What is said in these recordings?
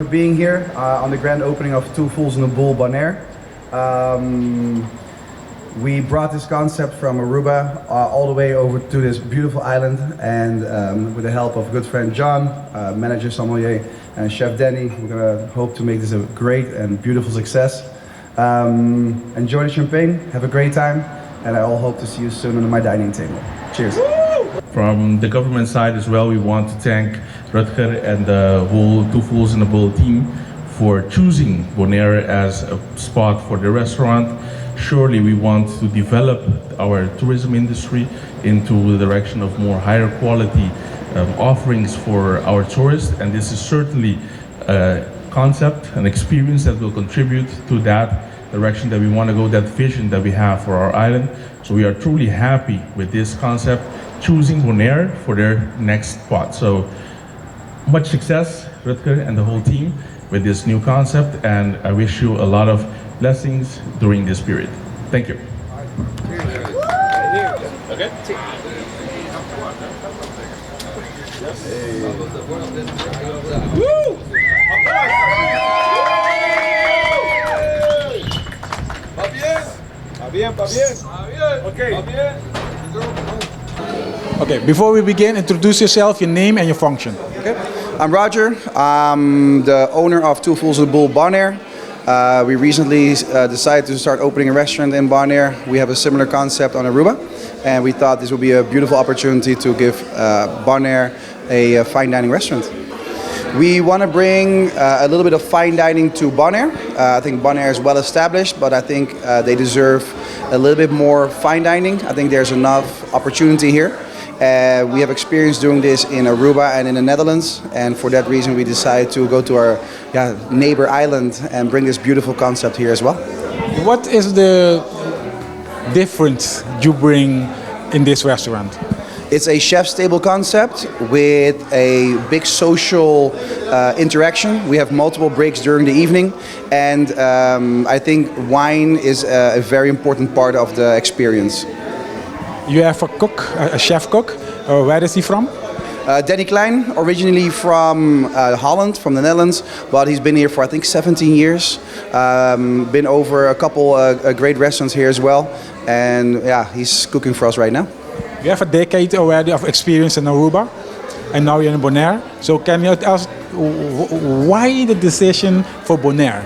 For being here on the grand opening of Two Fools and a Bull Boneiru. We brought this concept from Aruba all the way over to this beautiful island, and with the help of good friend John, manager sommelier, and chef Danny, we're gonna hope to make this a great and beautiful success. Enjoy the champagne, have a great time, and I all hope to see you soon on my dining table. Cheers. From the government side as well, we want to thank Rutge and the whole Two Fools and a Bull team for choosing Boneiru as a spot for the restaurant. Surely we want to develop our tourism industry into the direction of more higher quality offerings for our tourists, and this is certainly a concept, an experience that will contribute to that direction that we want to go, that vision that we have for our island. So we are truly happy with this concept, choosing Boneiru for their next spot. So much success, Rutge and the whole team, with this new concept, and I wish you a lot of blessings during this period. Thank you. Okay. Woo! Va bien. Va bien, va bien. Va bien. Okay. Va bien. Okay, before we begin, introduce yourself, your name and your function. Okay. I'm Roger. I'm the owner of Two Fools and a Bull Boneiru. We recently decided to start opening a restaurant in Boneiru. We have a similar concept on Aruba, and we thought this would be a beautiful opportunity to give Boneiru a fine dining restaurant. We want to bring a little bit of fine dining to Boneiru. I think Boneiru is well established, but I think they deserve a little bit more fine dining. I think there's enough opportunity here. We have experience doing this in Aruba and in the Netherlands, and for that reason we decided to go to our neighbor island and bring this beautiful concept here as well. What is the difference you bring in this restaurant? It's a chef's table concept with a big social interaction. We have multiple breaks during the evening, and I think wine is a very important part of the experience. You have a cook, a chef cook. Where is he from? Danny Klein, originally from Holland, from the Netherlands, but he's been here for I think 17 years. Been over a couple great restaurants here as well, and yeah, he's cooking for us right now. You have a decade already of experience in Aruba, and now you're in Boneiru. So can you tell us why the decision for Boneiru?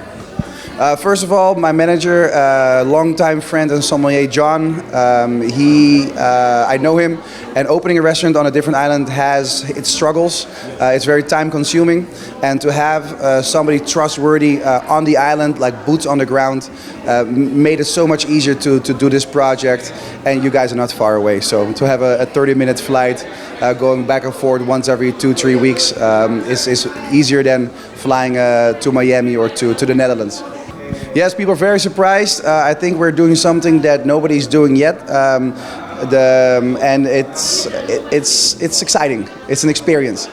First of all, my manager, longtime friend and sommelier John, I know him, and opening a restaurant on a different island has its struggles. It's very time consuming, and to have somebody trustworthy on the island, like boots on the ground, made it so much easier to do this project, and you guys are not far away. So to have a 30-minute flight going back and forth once every 2-3 weeks is easier than flying to Miami or to the Netherlands. Yes, people are very surprised. I think we're doing something that nobody's doing yet, and it's exciting. It's an experience.